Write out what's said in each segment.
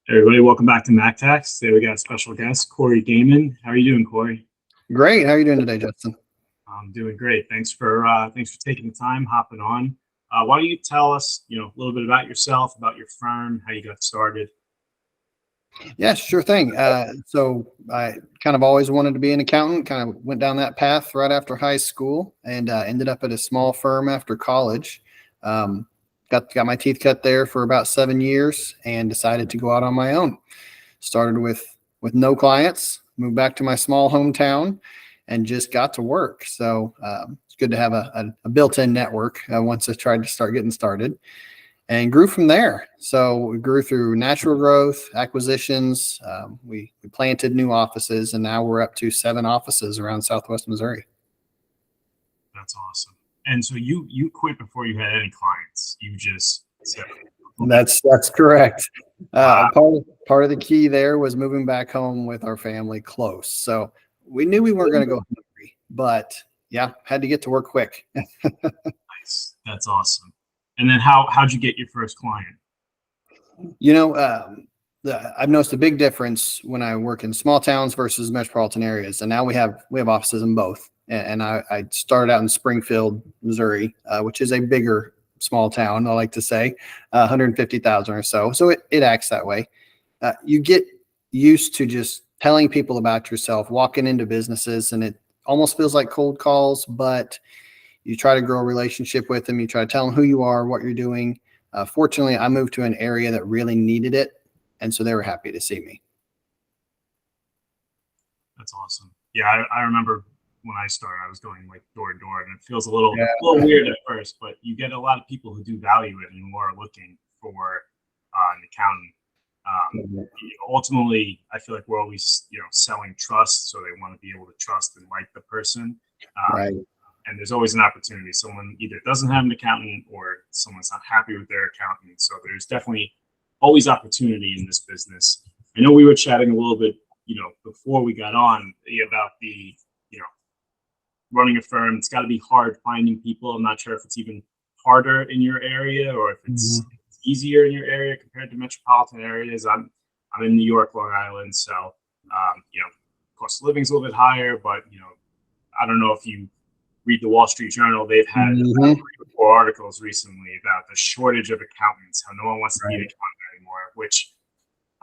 Hey everybody, welcome back to Mac Tax. Today we got a special guest, Cory Gayman. How are you doing, Cory? Great. How are you doing today, Justin? I'm doing great. Thanks for taking the time, hopping on. Why don't you tell us, a little bit about yourself, about your firm, how you got started? Yeah, sure thing. So I kind of always wanted to be an accountant, kind of went down that path right after high school and ended up at a small firm after college. Um, got my teeth cut there for about 7 years and decided to go out on my own. Started with no clients, moved back to my small hometown and just got to work. So it's good to have a built-in network once I tried to start getting started. And grew from there. So we grew through natural growth, acquisitions. We planted new offices, and now we're up to 7 offices around Southwest Missouri. That's awesome. And so you quit before you had any clients. You just said, That's correct. Wow. Part of the key there was moving back home with our family close. So we knew we weren't going to go hungry, but yeah, had to get to work quick. Nice. That's awesome. And then how'd you get your first client? I've noticed a big difference when I work in small towns versus metropolitan areas, and now we have offices in both. And I started out in Springfield, Missouri, which is a bigger small town. I like to say 150,000 or so. So it acts that way. You get used to just telling people about yourself, walking into businesses, and it almost feels like cold calls, but you try to grow a relationship with them. You try to tell them who you are, what you're doing. Fortunately, I moved to an area that really needed it, and so they were happy to see me. That's awesome. Yeah, I remember when I started, I was going like door to door, and it feels a little weird at first, but you get a lot of people who do value it and who are looking for an accountant. Ultimately, I feel like we're always, selling trust, so they want to be able to trust and like the person. Right. And there's always an opportunity. Someone either doesn't have an accountant or someone's not happy with their accountant. So there's definitely always opportunity in this business. I know we were chatting a little bit, before we got on about the, running a firm. It's got to be hard finding people. I'm not sure if it's even harder in your area or if it's easier in your area compared to metropolitan areas. I'm in New York, Long Island. So, cost of living is a little bit higher, but, I don't know if you read the Wall Street Journal. They've had 3 or 4 articles recently about the shortage of accountants, how no one wants to be an accountant anymore, which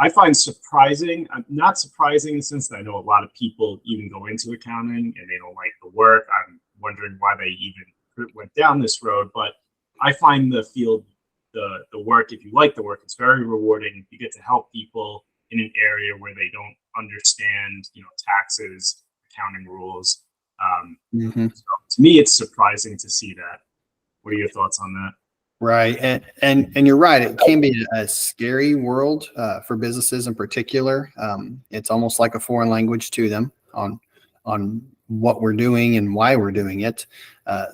I find surprising. Not surprising in the sense that I know a lot of people even go into accounting and they don't like the work. I'm wondering why they even went down this road, but I find the field, the work, if you like the work, it's very rewarding. You get to help people in an area where they don't understand, taxes, accounting rules. So to me, it's surprising to see that. What are your thoughts on that? Right. And you're right. It can be a scary world for businesses in particular. It's almost like a foreign language to them on what we're doing and why we're doing it.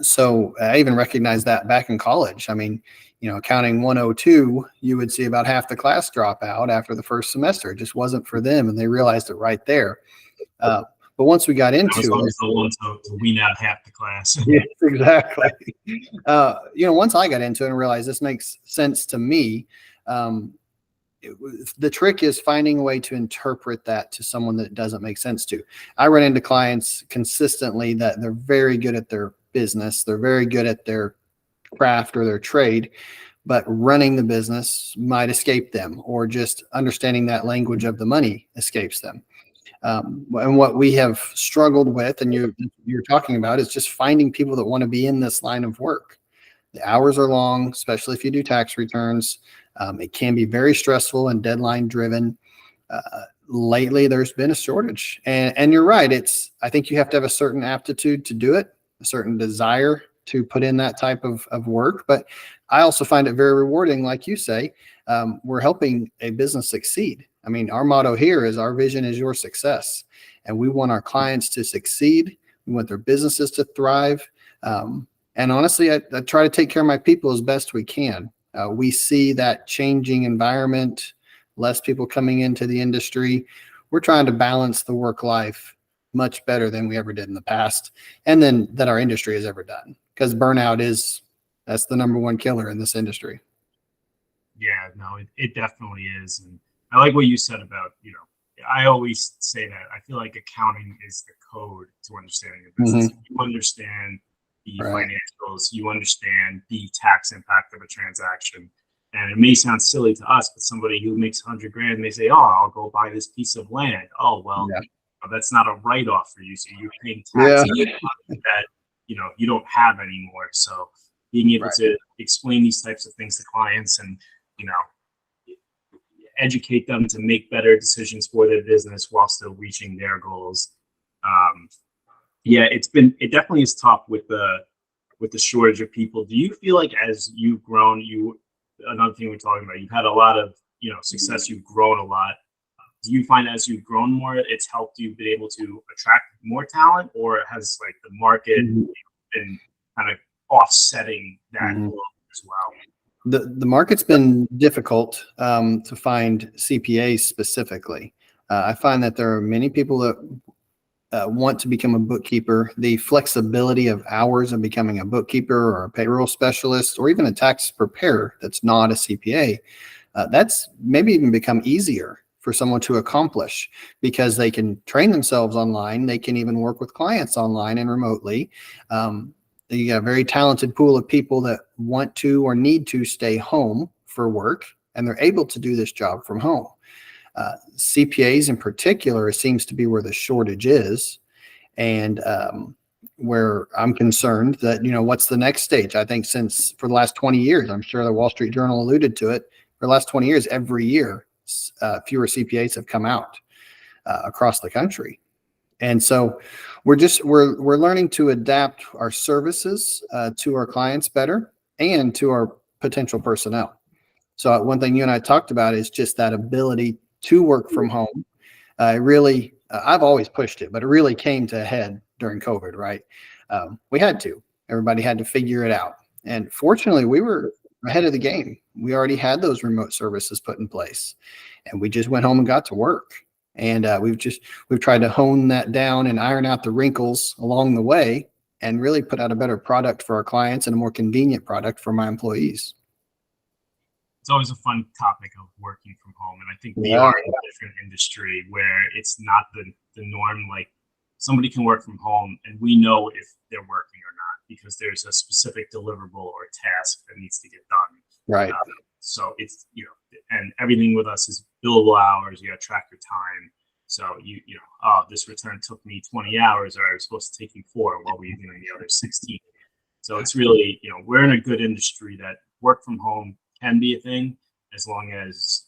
So I even recognized that back in college. I mean, accounting 102, you would see about half the class drop out after the first semester. It just wasn't for them. And they realized it right there. But once we got into it, to wean out half the class. yes, exactly. Once I got into it and realized this makes sense to me, the trick is finding a way to interpret that to someone that doesn't make sense to. I run into clients consistently that they're very good at their business. They're very good at their craft or their trade, but running the business might escape them, or just understanding that language of the money escapes them. And what we have struggled with, and you're talking about, is just finding people that want to be in this line of work. The hours are long, especially if you do tax returns. It can be very stressful and deadline driven. Lately, there's been a shortage, and you're right. I think you have to have a certain aptitude to do it, a certain desire to put in that type of work. But I also find it very rewarding, like you say. We're helping a business succeed. I mean, our motto here is our vision is your success, and we want our clients to succeed. We want their businesses to thrive. And honestly, I try to take care of my people as best we can. We see that changing environment, less people coming into the industry. We're trying to balance the work life much better than we ever did in the past, and then that our industry has ever done, because burnout that's the number one killer in this industry. Yeah, no, it definitely is. And I like what you said about, I always say that I feel like accounting is the code to understanding a business. Mhm. You understand the Right. financials, you understand the tax impact of a transaction. And it may sound silly to us, but somebody who makes 100 grand, they say, oh, I'll go buy this piece of land. Oh, well, Yeah. that's not a write-off for you. So you're paying Yeah. taxes that, you don't have anymore. So being able Right. to explain these types of things to clients and, educate them to make better decisions for their business while still reaching their goals. Yeah, it definitely is tough with the shortage of people. Do you feel like as you've grown, another thing we're talking about, you've had a lot of success, you've grown a lot. Do you find as you've grown more, it's helped you be able to attract more talent, or has like the market been kind of offsetting that Mhm. growth as well? The market's been difficult to find CPAs specifically. I find that there are many people that want to become a bookkeeper. The flexibility of hours of becoming a bookkeeper or a payroll specialist or even a tax preparer that's not a CPA, that's maybe even become easier for someone to accomplish because they can train themselves online. They can even work with clients online and remotely. You got a very talented pool of people that want to or need to stay home for work, and they're able to do this job from home. CPAs in particular seems to be where the shortage is, and where I'm concerned that, what's the next stage? I think since for the last 20 years, I'm sure the Wall Street Journal alluded to it, for the last 20 years, every year, fewer CPAs have come out across the country. And so we're learning to adapt our services to our clients better and to our potential personnel. So one thing you and I talked about is just that ability to work from home. I've always pushed it, but it really came to a head during COVID, right? We had to. Everybody had to figure it out. And fortunately, we were ahead of the game. We already had those remote services put in place, and we just went home and got to work. And we've tried to hone that down and iron out the wrinkles along the way, and really put out a better product for our clients and a more convenient product for my employees. It's always a fun topic of working from home, and I think we Yeah. are in a different industry where it's not the norm. Like somebody can work from home, and we know if they're working or not because there's a specific deliverable or task that needs to get done. Right. So it's and everything with us is billable hours. You got to track your time. So this return took me 20 hours, or I was supposed to take you 4. What were you doing the other 16? So it's really we're in a good industry that work from home can be a thing as long as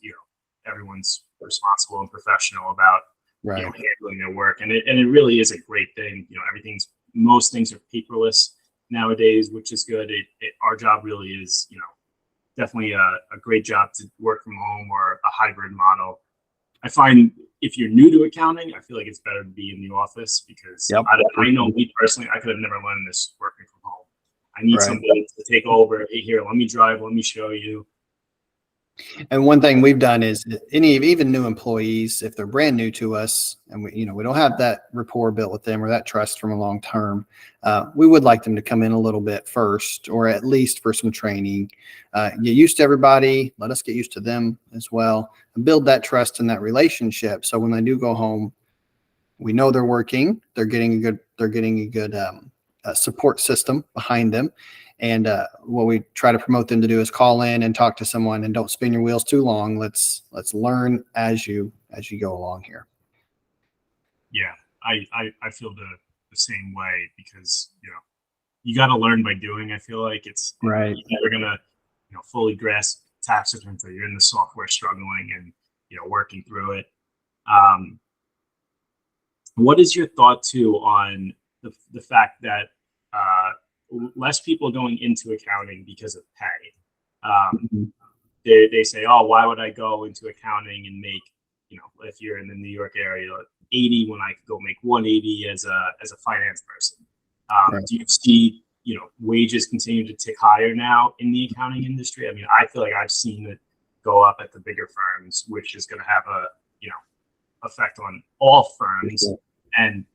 everyone's responsible and professional about Right. handling their work, and it really is a great thing. Most things are paperless nowadays, which is good. Our job really is definitely a great job to work from home or a hybrid model. I find if you're new to accounting, I feel like it's better to be in the office because Yep. I know me personally, I could have never learned this working from home. I need Right. somebody to take over. Hey, here, let me drive. Let me show you. And one thing we've done is even new employees, if they're brand new to us and we don't have that rapport built with them or that trust from a long term, we would like them to come in a little bit first, or at least for some training, get used to everybody. Let us get used to them as well, and build that trust and that relationship. So when they do go home, we know they're working, they're getting a good support system behind them. And what we try to promote them to do is call in and talk to someone, and don't spin your wheels too long. Let's learn as you go along here. Yeah, I feel the same way because you got to learn by doing. I feel like Right. you're never gonna fully grasp tax return until you're in the software struggling and working through it. What is your thought too on the fact that less people going into accounting because of pay? They say, oh, why would I go into accounting and make, if you're in the New York area, 80 when I could go make 180 as a finance person? Right. Do you see, wages continue to tick higher now in the accounting industry? I mean, I feel like I've seen it go up at the bigger firms, which is going to have a, effect on all firms. And,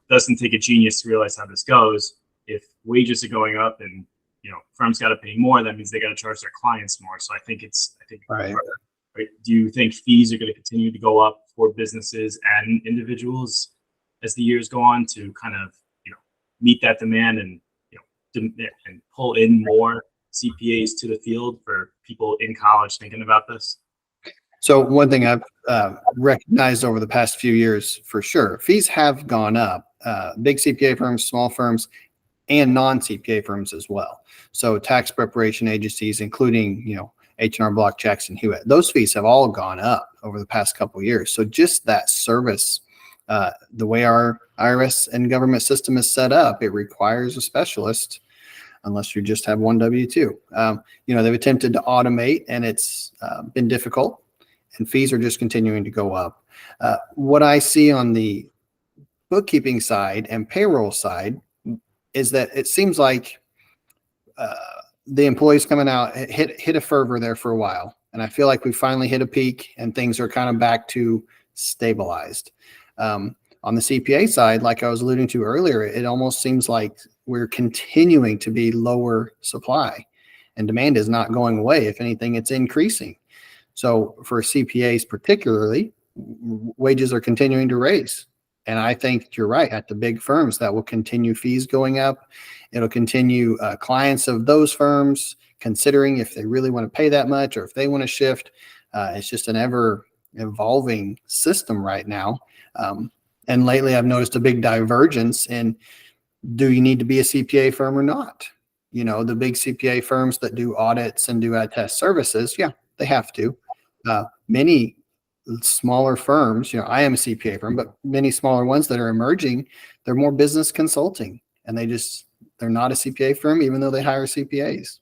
doesn't take a genius to realize how this goes. If wages are going up and, firms got to pay more, that means they got to charge their clients more. So I think Right. Right? Do you think fees are going to continue to go up for businesses and individuals as the years go on to kind of, meet that demand and, and pull in more CPAs to the field for people in college thinking about this? So one thing I've recognized over the past few years, for sure, fees have gone up. Big CPA firms, small firms, and non-CPA firms as well. So tax preparation agencies, including, H&R Block, Jackson Hewitt, those fees have all gone up over the past couple of years. So just that service, the way our IRS and government system is set up, it requires a specialist unless you just have one W-2. They've attempted to automate, and it's been difficult, and fees are just continuing to go up. What I see on the bookkeeping side and payroll side is that it seems like the employees coming out hit a fervor there for a while. And I feel like we finally hit a peak and things are kind of back to stabilized. On the CPA side, like I was alluding to earlier, it almost seems like we're continuing to be lower supply and demand is not going away. If anything, it's increasing. So for CPAs particularly, wages are continuing to raise. And I think you're right. At the big firms, that will continue fees going up. It'll continue clients of those firms considering if they really want to pay that much or if they want to shift. It's just an ever evolving system right now. And lately, I've noticed a big divergence in, do you need to be a CPA firm or not? The big CPA firms that do audits and do attest services, yeah, they have to. Many smaller firms, I am a CPA firm, but many smaller ones that are emerging, they're more business consulting, and they're not a CPA firm, even though they hire CPAs.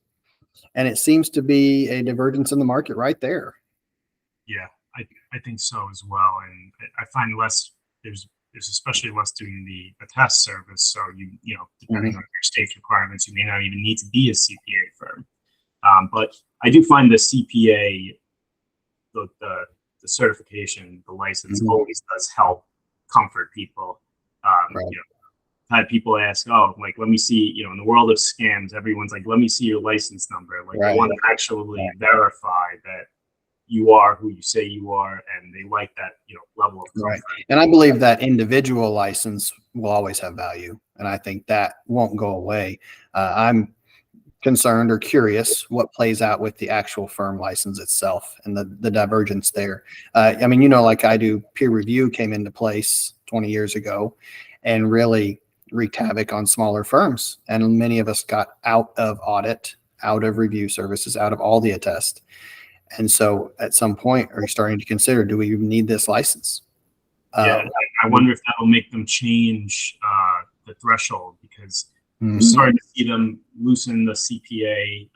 And it seems to be a divergence in the market right there. Yeah, I think so as well. And I find there's especially less doing the attest service. So depending on your state's requirements, you may not even need to be a CPA firm. But I do find the CPA, the certification, the license always does help comfort people. Right. I've had people ask, let me see, in the world of scams, everyone's like, let me see your license number. Right. They want to actually verify that you are who you say you are, and they like that, level of comfort. Right. And I believe that individual license will always have value, and I think that won't go away. I'm concerned or curious what plays out with the actual firm license itself and the divergence there. Like I do, peer review came into place 20 years ago and really wreaked havoc on smaller firms. And many of us got out of audit, out of review services, out of all the attest. And so at some point, are you starting to consider, do we even need this license? I wonder if that will make them change the threshold, because we're starting to see them loosen the CPA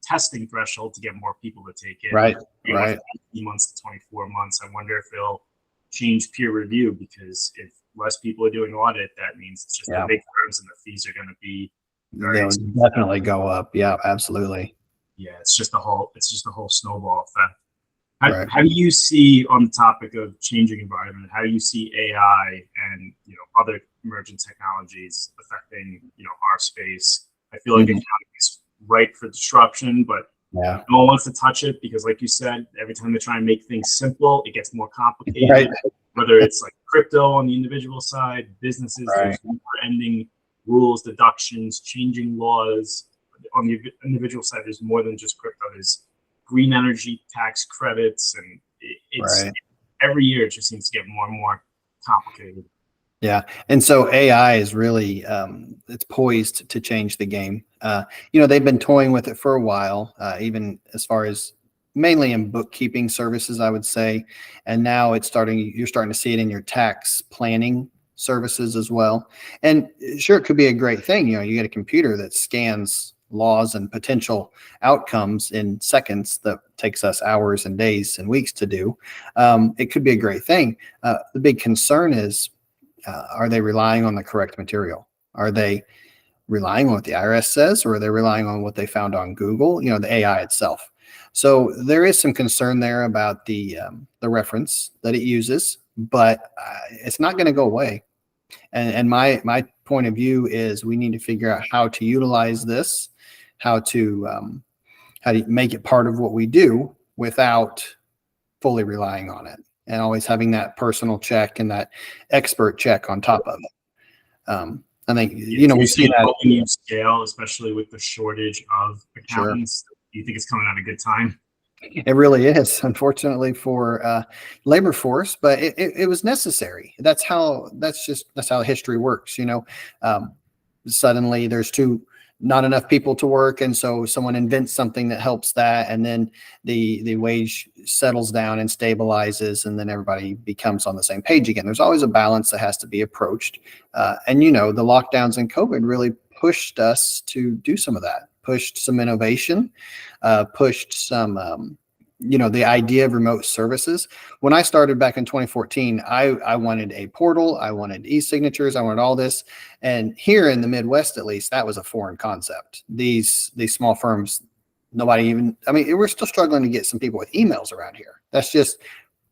testing threshold to get more people to take it. Right. 18 months to 24 months. I wonder if they'll change peer review, because if less people are doing audit, that means it's just the big firms and the fees are going to be they'll definitely go up. Yeah, absolutely. Yeah, it's just a whole snowball effect. How do you see, on the topic of changing environment, how do you see AI and other emerging technologies affecting our space? I feel like accounting is ripe for disruption, but no one wants to touch it because, like you said, every time they try and make things simple, it gets more complicated. Right. Whether it's like crypto on the individual side, businesses, there's never-ending rules, deductions, changing laws. On the individual side, there's more than just crypto. There's green energy tax credits, and it's every year it just seems to get more and more complicated. Yeah. And so AI is really, it's poised to change the game. They've been toying with it for a while, even as far as mainly in bookkeeping services, I would say. And now you're starting to see it in your tax planning services as well. And sure, it could be a great thing. You get a computer that scans laws and potential outcomes in seconds that takes us hours and days and weeks to do. It could be a great thing. The big concern is, are they relying on the correct material? Are they relying on what the IRS says, or are they relying on what they found on Google, the AI itself? So there is some concern there about the reference that it uses, but it's not going to go away. And my point of view is we need to figure out how to utilize this, how to make it part of what we do, without fully relying on it, and always having that personal check and that expert check on top of it. I think, we've seen that. Helping you scale, especially with the shortage of accountants. Sure. Do you think it's coming at a good time? It really is, unfortunately, for labor force, but it was necessary. That's how history works. Suddenly there's not enough people to work, and so someone invents something that helps that, and then the wage settles down and stabilizes, and then everybody becomes on the same page again. There's always a balance that has to be approached, and the lockdowns and COVID really pushed us to do some of that, pushed some innovation, pushed some the idea of remote services. When I started back in 2014, I wanted a portal, I wanted e-signatures, I wanted all this. And here in the Midwest, at least, that was a foreign concept. These small firms, we're still struggling to get some people with emails around here. That's just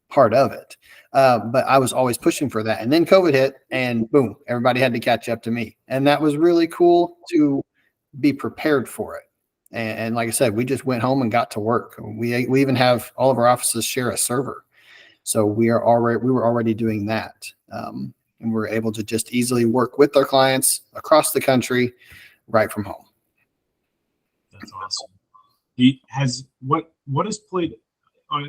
part of it. But I was always pushing for that. And then COVID hit, and boom, everybody had to catch up to me. And that was really cool to be prepared for it. And like I said, we just went home and got to work. We even have all of our offices share a server. So we were already doing that. And we're able to just easily work with our clients across the country right from home. That's awesome. What has played,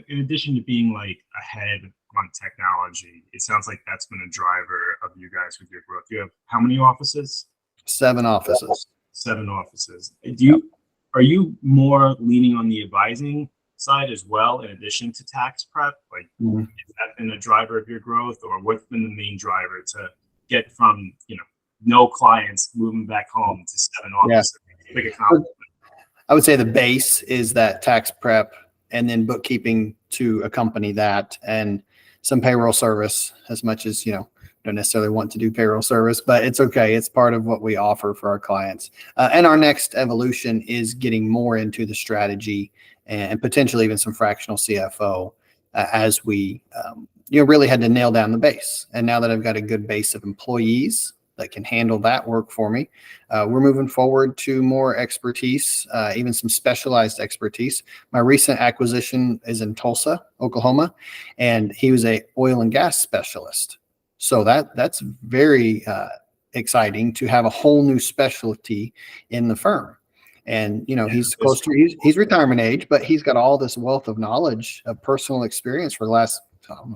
in addition to being like ahead on technology, it sounds like that's been a driver of you guys with your growth. You have how many offices? 7 offices. 7 offices. Are you more leaning on the advising side as well, in addition to tax prep? Like, Has that been a driver of your growth, or what's been the main driver to get from, no clients moving back home to 7 offices? Yeah. Big accomplishment. I would say the base is that tax prep, and then bookkeeping to accompany that, and some payroll service, as much as, don't necessarily want to do payroll service, but it's okay. It's part of what we offer for our clients. And our next evolution is getting more into the strategy and potentially even some fractional CFO as we, really had to nail down the base. And now that I've got a good base of employees that can handle that work for me, we're moving forward to more expertise, even some specialized expertise. My recent acquisition is in Tulsa, Oklahoma, and he was a oil and gas specialist. So that's very exciting to have a whole new specialty in the firm. And, he's close to, he's retirement age, but he's got all this wealth of knowledge of personal experience for the last,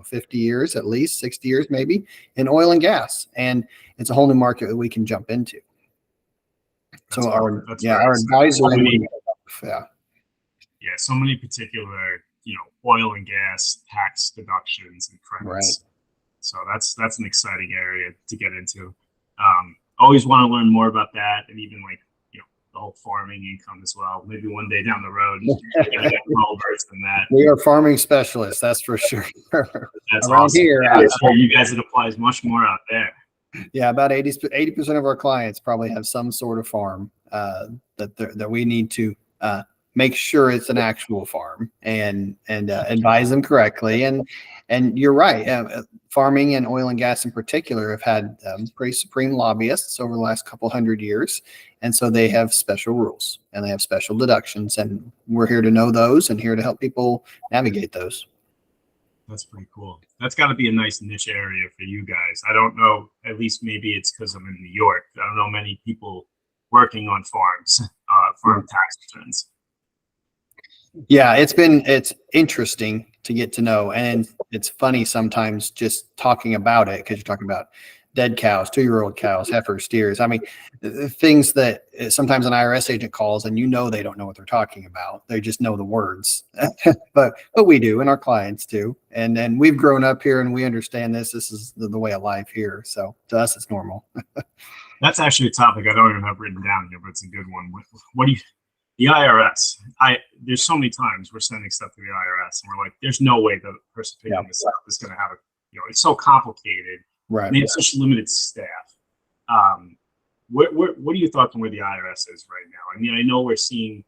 50 years, at least 60 years, maybe, in oil and gas. And it's a whole new market that we can jump into. So our advisory. So many particular, oil and gas tax deductions and credits. Right. So that's an exciting area to get into. Always want to learn more about that, and even like the whole farming income as well. Maybe one day down the road, get well versed in that. We are farming specialists, that's for sure. That's around awesome. Here, for you guys, it applies much more out there. Yeah, about 80% of our clients probably have some sort of farm that we need to make sure it's an actual farm and advise them correctly. And you're right. Farming and oil and gas in particular have had pretty supreme lobbyists over the last couple hundred years. And so they have special rules and they have special deductions, and we're here to know those and here to help people navigate those. That's pretty cool. That's got to be a nice niche area for you guys. I don't know, at least maybe it's because I'm in New York. I don't know many people working on farms, farm tax returns. Yeah, it's interesting to get to know, and it's funny sometimes just talking about it, because you're talking about dead cows, 2-year-old cows, heifers, steers. I mean, things that sometimes an IRS agent calls and they don't know what they're talking about. They just know the words, but we do, and our clients do. And then we've grown up here and we understand this. This is the way of life here. So to us, it's normal. That's actually a topic I don't even have written down here, but it's a good one. What do you? The IRS, there's so many times we're sending stuff to the IRS and we're like, there's no way the person picking this up is going to have it's so complicated. Right. They have such limited staff. What are your thoughts on where the IRS is right now? I mean, I know we're seeing,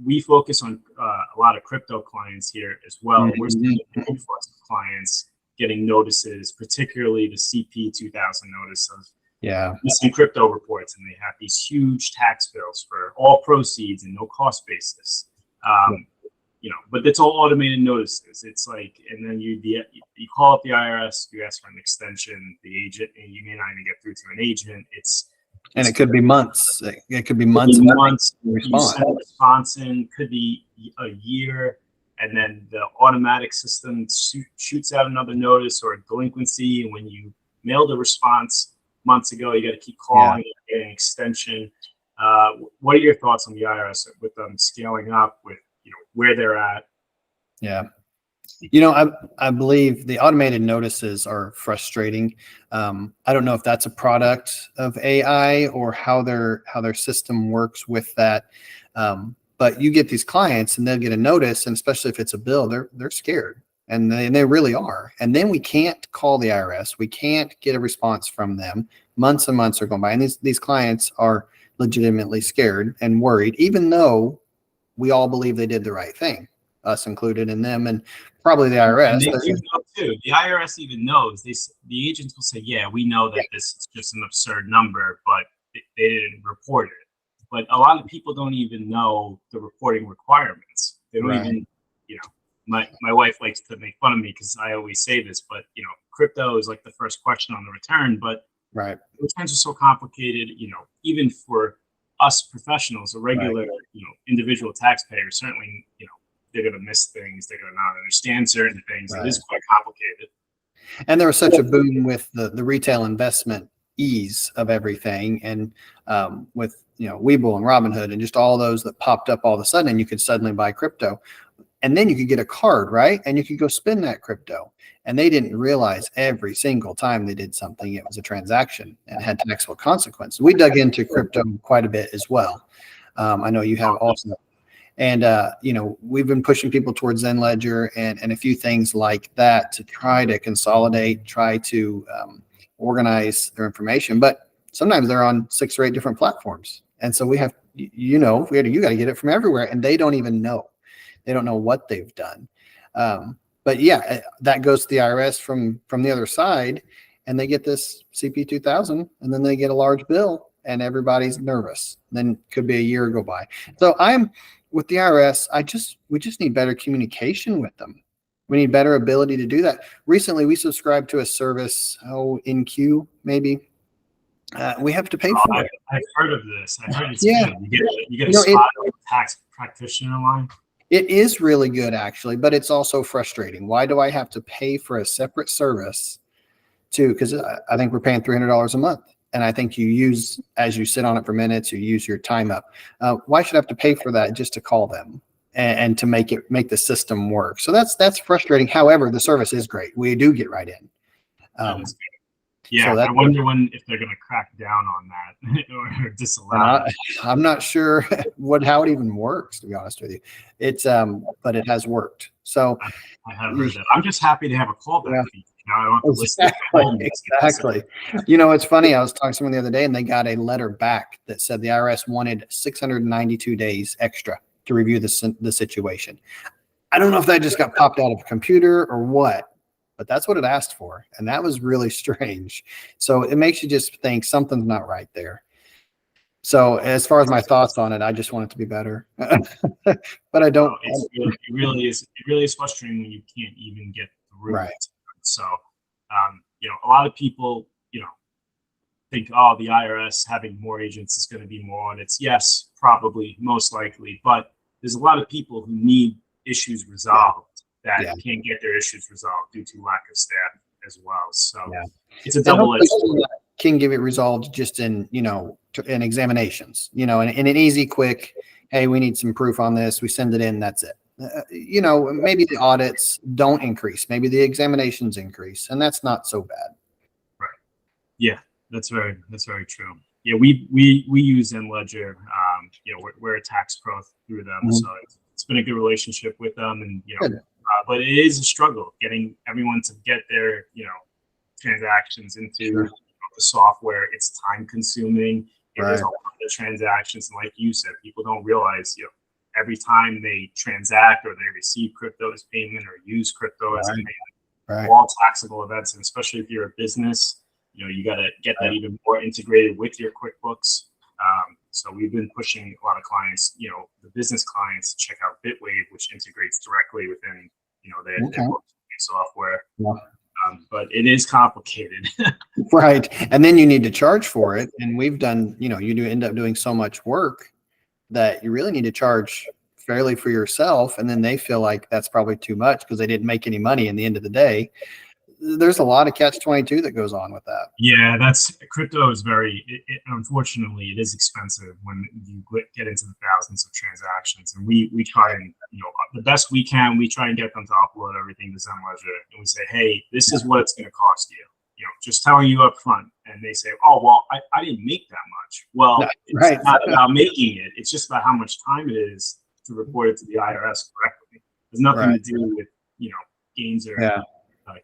we focus on a lot of crypto clients here as well. Mm-hmm. We're seeing an influx of clients getting notices, particularly the CP 2000 notice of missing crypto reports, and they have these huge tax bills for all proceeds and no cost basis. but it's all automated notices. It's like, and then you call up the IRS, you ask for an extension, the agent, and you may not even get through to an agent. And it could be months. It could be months. You send a response in, could be a year, and then the automatic system shoots out another notice or a delinquency. And when you mailed a response months ago, you got to keep calling and get an extension. What are your thoughts on the IRS with them scaling up, with where they're at? Yeah. I believe the automated notices are frustrating. I don't know if that's a product of AI or how their system works with that. But you get these clients and they'll get a notice, and especially if it's a bill, they're scared, and they really are. And then we can't call the IRS. We can't get a response from them. Months and months are going by, and these clients are legitimately scared and worried, even though we all believe they did the right thing, us included in them, and probably the IRS. And they do know too. The IRS even knows. The agents will say, "Yeah, we know that this is just an absurd number, but they didn't report it." But a lot of people don't even know the reporting requirements. They don't even, my wife likes to make fun of me because I always say this, but crypto is like the first question on the return, but returns are so complicated. Even for us professionals, a regular, individual taxpayer, certainly, they're going to miss things. They're going to not understand certain things. It is quite complicated. And there was such a boom with the retail investment ease of everything, and with Webull and Robinhood and just all those that popped up all of a sudden, and you could suddenly buy crypto, and then you could get a card, right? And you could go spend that crypto. And they didn't realize every single time they did something, it was a transaction and had taxable consequences. We dug into crypto quite a bit as well. I know you have also. And, we've been pushing people towards Zenledger and a few things like that to try to consolidate, try to organize their information. But sometimes they're on 6 or 8 different platforms. And so we have, you got to get it from everywhere. And they don't even know. They don't know what they've done. But yeah, that goes to the IRS from the other side, and they get this CP 2000, and then they get a large bill, and everybody's nervous. Then could be a year go by. So I'm with the IRS. We just need better communication with them. We need better ability to do that. Recently, we subscribed to a service, InQ maybe. We have to pay for it. I've heard of this. I heard it's good. You get a spot on the tax practitioner line. It is really good, actually, but it's also frustrating. Why do I have to pay for a separate service because I think we're paying $300 a month. And I think as you sit on it for minutes, you use your time up. Why should I have to pay for that just to call them and to make the system work? So that's frustrating. However, the service is great. We do get right in. I wonder if they're going to crack down on that or disallow it. I'm not sure how it even works, to be honest with you. It's but it has worked. So I have heard that. I'm just happy to have a callback feature. Now I don't have to listen. Exactly. It's funny. I was talking to someone the other day, and they got a letter back that said the IRS wanted 692 days extra to review the situation. I don't know if that just got popped out of a computer or what, but that's what it asked for. And that was really strange. So it makes you just think something's not right there. So as far as my thoughts on it, I just want it to be better, but I don't. It really is frustrating when you can't even get through it. So, a lot of people, think, the IRS having more agents is going to be more audits. Yes, probably, most likely. But there's a lot of people who need issues resolved that can't get their issues resolved due to lack of staff as well. So it's a double-edged sword. Can give it resolved just in examinations, in an easy, quick, hey, we need some proof on this. We send it in. That's it. Maybe the audits don't increase. Maybe the examinations increase, and that's not so bad. Right. Yeah, that's very true. Yeah, we use Zenledger. We're a tax pro through them, so it's been a good relationship with them, and but it is a struggle getting everyone to get their transactions into the software. It's time consuming. There's a lot of transactions, and like you said, people don't realize every time they transact or they receive crypto as payment or use crypto as payment, all taxable events, and especially if you're a business, you got to get that even more integrated with your QuickBooks. So we've been pushing a lot of clients, the business clients, to check out Bitwave, which integrates directly within, their software. Yeah. But it is complicated. Right. And then you need to charge for it. And we've done, you do end up doing so much work that you really need to charge fairly for yourself. And then they feel like that's probably too much because they didn't make any money in the end of the day. There's a lot of catch-22 that goes on with that. Yeah, crypto is unfortunately, it is expensive when you get into the thousands of transactions. And we try and, the best we can, we try and get them to upload everything to Zenledger. And we say, hey, this is what it's going to cost you. Just telling you up front. And they say, oh, well, I didn't make that much. Well, it's not about making it. It's just about how much time it is to report it to the IRS correctly. There's nothing to do with,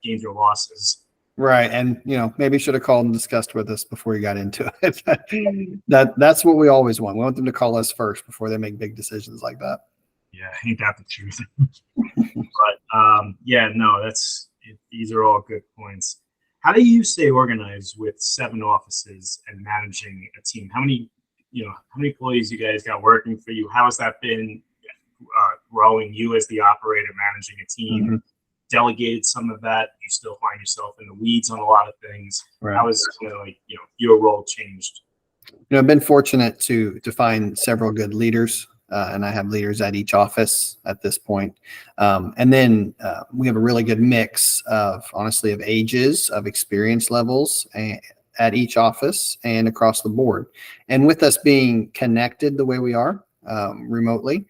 gains or losses. Right. And, maybe should have called and discussed with us before you got into it. That's what we always want. We want them to call us first before they make big decisions like that. Yeah. Ain't that the truth? But these are all good points. How do you stay organized with 7 offices and managing a team? How many employees you guys got working for you? How has that been growing you as the operator, managing a team? Mm-hmm. Delegated some of that? You still find yourself in the weeds on a lot of things. Right. How has your role changed? I've been fortunate to find several good leaders, and I have leaders at each office at this point. And then we have a really good mix of ages, of experience levels at each office and across the board. And with us being connected the way we are remotely,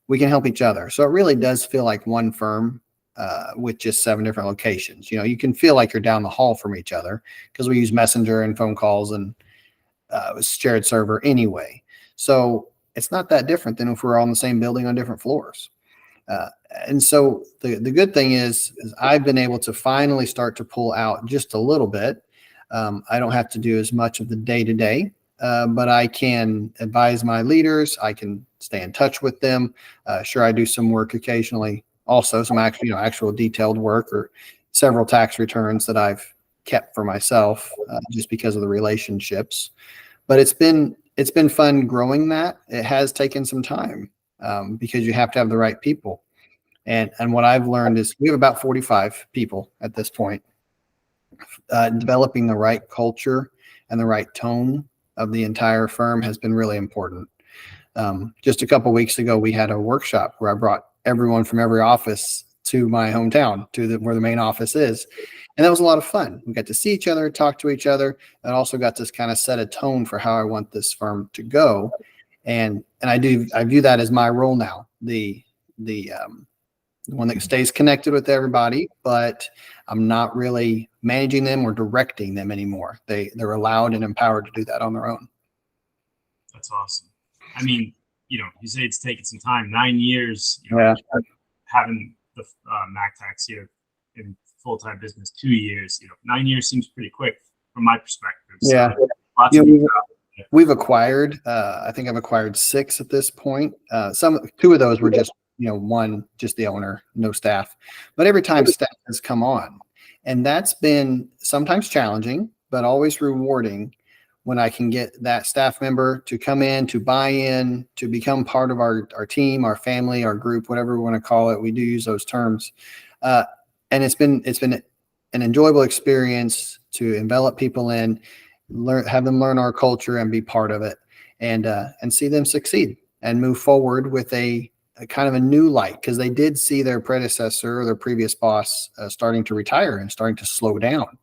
we can help each other. So it really does feel like one firm with just 7 different locations. You can feel like you're down the hall from each other because we use Messenger and phone calls and shared server anyway. So it's not that different than if we're all in the same building on different floors. And so the good thing is I've been able to finally start to pull out just a little bit. I don't have to do as much of the day-to-day, but I can advise my leaders. I can stay in touch with them. Sure, I do some work occasionally. Also, some actual detailed work or several tax returns that I've kept for myself just because of the relationships. But it's been fun growing that. It has taken some time because you have to have the right people. And what I've learned is we have about 45 people at this point. Developing the right culture and the right tone of the entire firm has been really important. Just a couple of weeks ago, we had a workshop where I brought everyone from every office to my hometown, where the main office is. And that was a lot of fun. We got to see each other, talk to each other, and also got to kind of set a tone for how I want this firm to go. And I view that as my role now, the one that stays connected with everybody, but I'm not really managing them or directing them anymore. They're allowed and empowered to do that on their own. That's awesome. I mean, you say it's taken some time, 9 years, having the Mac Tax here in full-time business, 2 years, 9 years seems pretty quick from my perspective. So we've acquired, I think I've acquired 6 at this point. 2 of those were just, one, just the owner, no staff, but every time staff has come on, and that's been sometimes challenging, but always rewarding when I can get that staff member to come in, to buy in, to become part of our team, our family, our group, whatever we want to call it. We do use those terms. And it's been an enjoyable experience to envelop people in, have them learn our culture and be part of it, and see them succeed and move forward with a kind of a new light, because they did see their predecessor or their previous boss starting to retire and starting to slow down.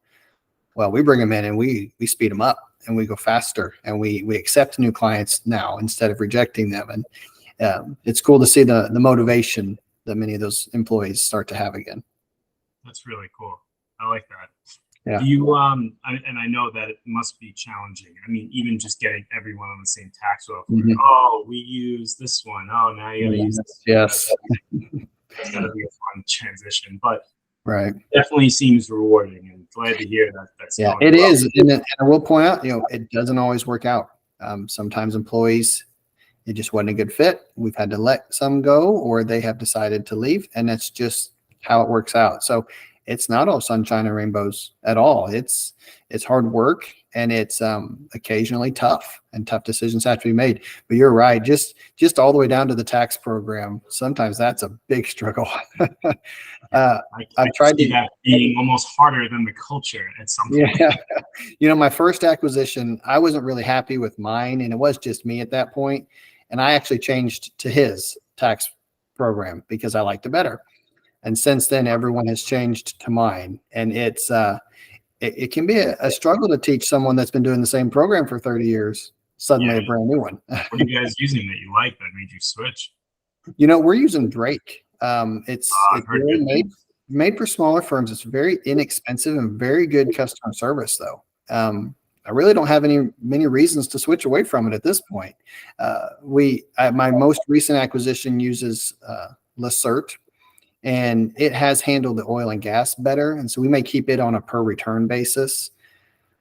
Well, we bring them in and we speed them up and we go faster, and we accept new clients now instead of rejecting them. And it's cool to see the motivation that many of those employees start to have again. That's really cool. I like that. Yeah. Do you and I know that it must be challenging. I mean, even just getting everyone on the same tax offer. Mm-hmm. Oh, we use this one. Oh, now you gotta use this. Yes. It's gotta be a fun transition, but right. Definitely seems rewarding, and glad to hear that. That's it well. Is, and I will point out, it doesn't always work out. Sometimes employees, it just wasn't a good fit. We've had to let some go, or they have decided to leave, and that's just how it works out. So it's not all sunshine and rainbows at all. It's hard work, and it's occasionally tough, and tough decisions have to be made. But you're right, just all the way down to the tax program. Sometimes that's a big struggle. I've tried to that being almost harder than the culture at some point. Yeah. My first acquisition, I wasn't really happy with mine, and it was just me at that point. And I actually changed to his tax program because I liked it better. And since then, everyone has changed to mine. And it's it can be a struggle to teach someone that's been doing the same program for 30 years suddenly a brand new one. What are you guys using that you like that made you switch? We're using Drake. It's really made for smaller firms. It's very inexpensive and very good customer service, though. I really don't have many reasons to switch away from it at this point. My most recent acquisition uses Lacert, and it has handled the oil and gas better. And so we may keep it on a per return basis,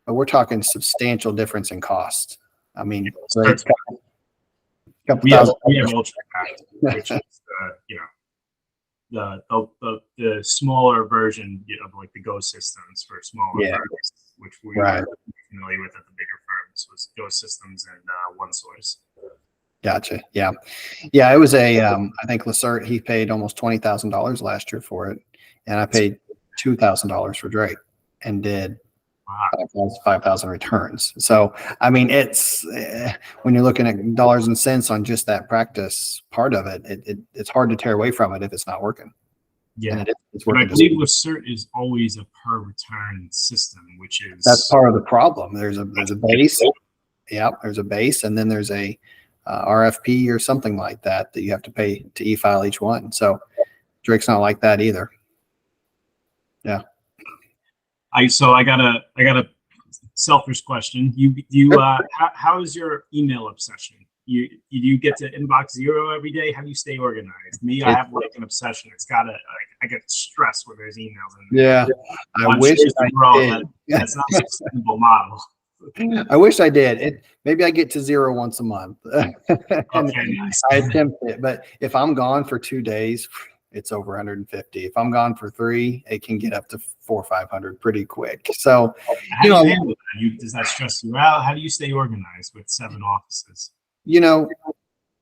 but we're talking substantial difference in cost. I mean, we have UltraPath, which is the smaller version of like the Go systems for smaller firms, which we were familiar with at the bigger firms, was Go systems and OneSource. Gotcha. Yeah. It was I think Lacert, he paid almost $20,000 last year for it, and I paid $2,000 for Drake and did 5,000 returns. So, I mean, it's when you're looking at dollars and cents on just that practice part of it, it's hard to tear away from it if it's not working. Yeah. It's working. But I believe Lacert is always a per return system, that's part of the problem. There's a base. Yeah. There's a base, and then there's a RFP or something like that you have to pay to e-file each one. So Drake's not like that either. Yeah. I got a selfish question. How is your email obsession? You get to inbox zero every day? How do you stay organized? Me, I have like an obsession. It's gotta I get stressed when there's emails in there. Yeah. I wish I did. That's not a sustainable model. I wish I did. Maybe I get to zero once a month. Okay, nice. I attempt it, but if I'm gone for 2 days, it's over 150. If I'm gone for 3, it can get up to 400 or 500 pretty quick. So, how do you handle that? Does that stress you out? How do you stay organized with 7 offices?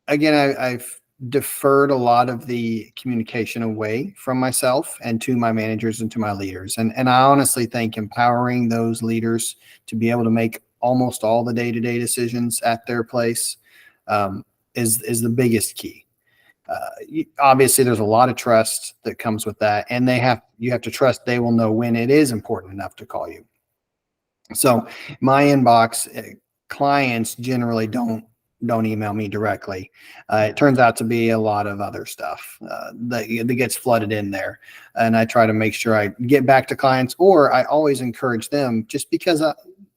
Again, I've deferred a lot of the communication away from myself and to my managers and to my leaders. And I honestly think empowering those leaders to be able to make almost all the day-to-day decisions at their place is the biggest key. Obviously, there's a lot of trust that comes with that, and you have to trust they will know when it is important enough to call you. So my inbox, clients generally don't email me directly. It turns out to be a lot of other stuff that gets flooded in there. And I try to make sure I get back to clients, or I always encourage them, just because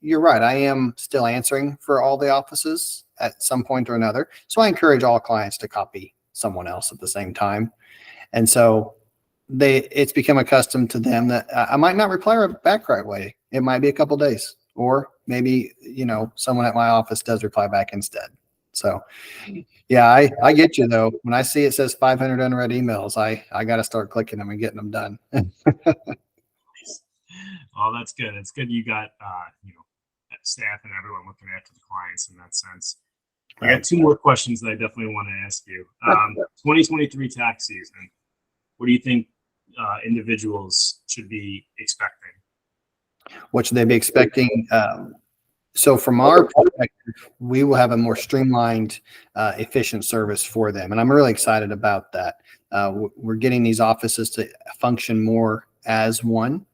you're right. I am still answering for all the offices at some point or another. So I encourage all clients to copy someone else at the same time. And so it's become accustomed to them that I might not reply back right away. It might be a couple days, or maybe, someone at my office does reply back instead. So yeah, I get you though. When I see it says 500 unread emails, I got to start clicking them and getting them done. Well, that's good. It's good you got, staff and everyone looking after the clients in that sense. I got 2 more questions that I definitely want to ask you. 2023 tax season. What do you think individuals should be expecting? What should they be expecting? So from our perspective, we will have a more streamlined, efficient service for them. And I'm really excited about that. We're getting these offices to function more as one.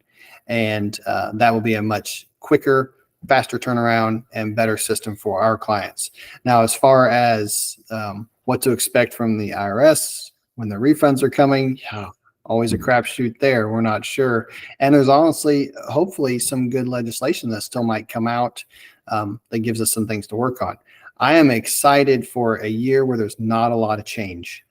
And that will be a much quicker, faster turnaround and better system for our clients. Now, as far as what to expect from the IRS when the refunds are coming, always a crapshoot there. We're not sure. And there's honestly, hopefully, some good legislation that still might come out that gives us some things to work on. I am excited for a year where there's not a lot of change.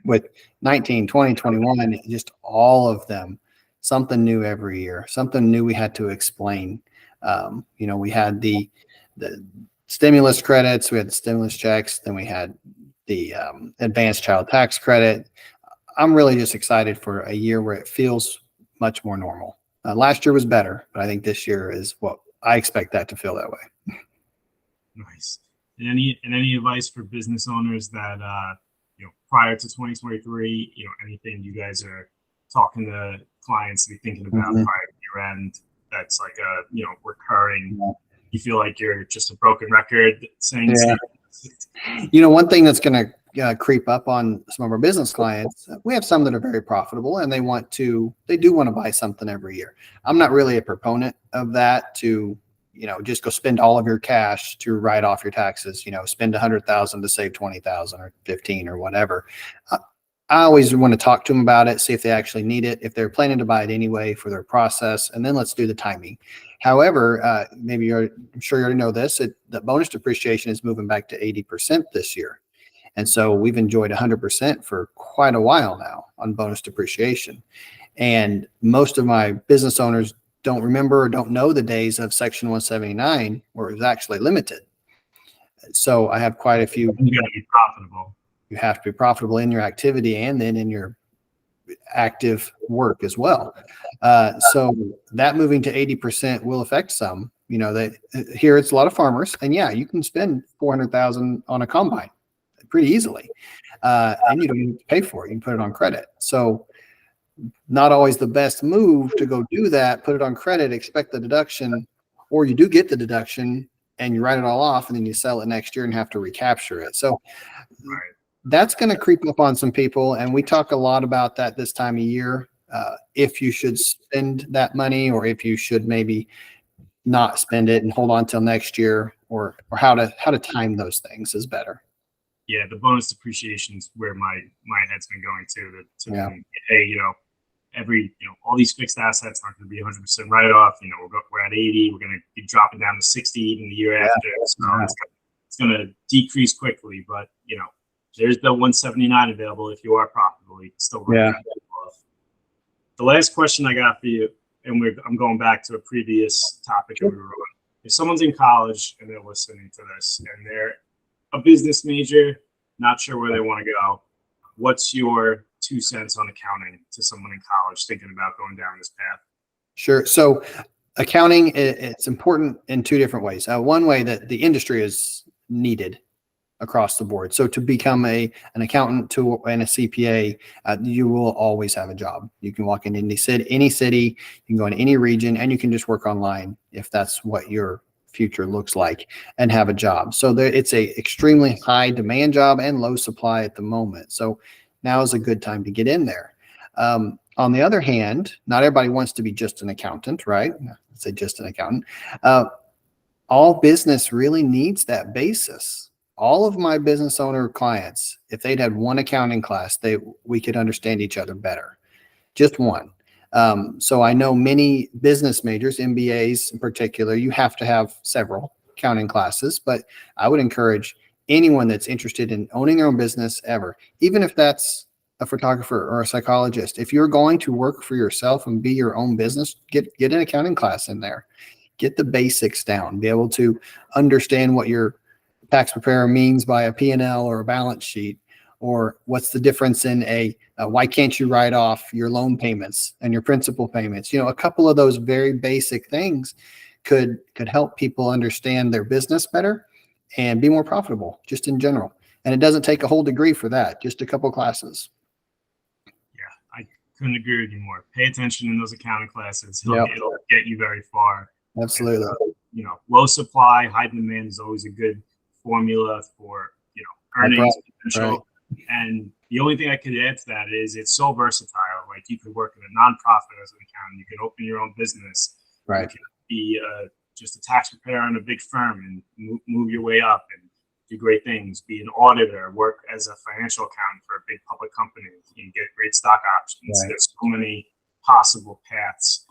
With 19, 20, 21, just all of them, something new every year, something new we had to explain. We had the stimulus credits, we had the stimulus checks, then we had the advanced child tax credit. I'm really just excited for a year where it feels much more normal. Last year was better, but I think this year is what I expect that to feel that way. Nice. And any advice for business owners that prior to 2023, anything you guys are talking to clients to be thinking about prior to year end that's like a recurring? You feel like you're just a broken record saying one thing that's going to creep up on some of our business clients, we have some that are very profitable and they do want to buy something every year. I'm not really a proponent of that to just go spend all of your cash to write off your taxes, spend 100,000 to save 20,000 or 15 or whatever. I always want to talk to them about it, see if they actually need it, if they're planning to buy it anyway for their process, and then let's do the timing. However, I'm sure you already know this, the bonus depreciation is moving back to 80% this year. And so we've enjoyed 100% for quite a while now on bonus depreciation. And most of my business owners don't remember or don't know the days of Section 179 where it was actually limited. So I have quite a few. You got to be profitable. You have to be profitable in your activity and then in your active work as well. So that moving to 80% will affect some. Here it's a lot of farmers, and you can spend 400,000 on a combine pretty easily, and you don't need to pay for it. You can put it on credit. So not always the best move to go do that, put it on credit, expect the deduction, or you do get the deduction and you write it all off and then you sell it next year and have to recapture it. So that's going to creep up on some people. And we talk a lot about that this time of year. If you should spend that money or if you should maybe not spend it and hold on till next year, or how to time those things is better. Yeah, the bonus depreciation is where my head's been going to. Hey, all these fixed assets aren't going to be 100% write-off. We're at 80. We're going to be dropping down to 60 even the year after. So it's going to decrease quickly. But there's the 179 available if you are profitable. You can still run that off. The last question I got for you, and I'm going back to a previous topic that we were on. If someone's in college and they're listening to this and they're a business major, not sure where they want to go, what's your 2 cents on accounting to someone in college thinking about going down this path? Sure. So accounting, it's important in two different ways. One way that the industry is needed across the board. So to become an accountant and a CPA, you will always have a job. You can walk in any city, you can go in any region, and you can just work online if that's what your future looks like and have a job. So it's a extremely high demand job and low supply at the moment. So now is a good time to get in there. On the other hand, not everybody wants to be just an accountant, right? Let's say just an accountant. All business really needs that basis. All of my business owner clients, if they'd had one accounting class, we could understand each other better. Just one. So I know many business majors, MBAs in particular, you have to have several accounting classes, but I would encourage anyone that's interested in owning their own business ever, even if that's a photographer or a psychologist, if you're going to work for yourself and be your own business, get an accounting class in there, get the basics down, be able to understand what your tax preparer means by a P&L or a balance sheet, or what's the difference in why can't you write off your loan payments and your principal payments? A couple of those very basic things could help people understand their business better and be more profitable just in general. And it doesn't take a whole degree for that, just a couple classes. Yeah, I couldn't agree with you more. Pay attention in those accounting classes. It'll get you very far. Absolutely. And, low supply, high demand is always a good formula for, earnings potential. Right. And the only thing I could add to that is it's so versatile. Like you could work in a nonprofit as an accountant. You could open your own business. Right. You could be just a tax preparer in a big firm and move your way up and do great things. Be an auditor, work as a financial accountant for a big public company. You get great stock options. Right. There's so many possible paths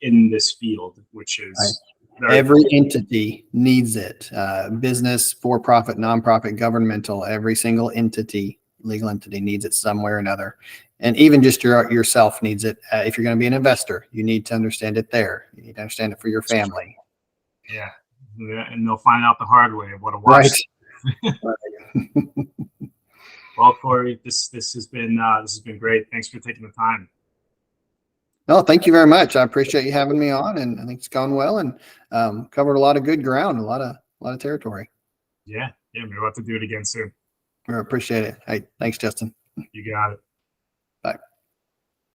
in this field, which is every entity needs it. Business, for-profit, nonprofit, governmental, every single entity, legal entity needs it somewhere or another. And even just yourself needs it. If you're going to be an investor, you need to understand it there. You need to understand it for your family. Yeah. And they'll find out the hard way of what a watch. Right. Well, Cory, this has been great. Thanks for taking the time. No, thank you very much. I appreciate you having me on, and I think it's gone well, and covered a lot of good ground, a lot of territory. Yeah, maybe we'll have to do it again soon. I appreciate it. Hey, thanks, Justin. You got it.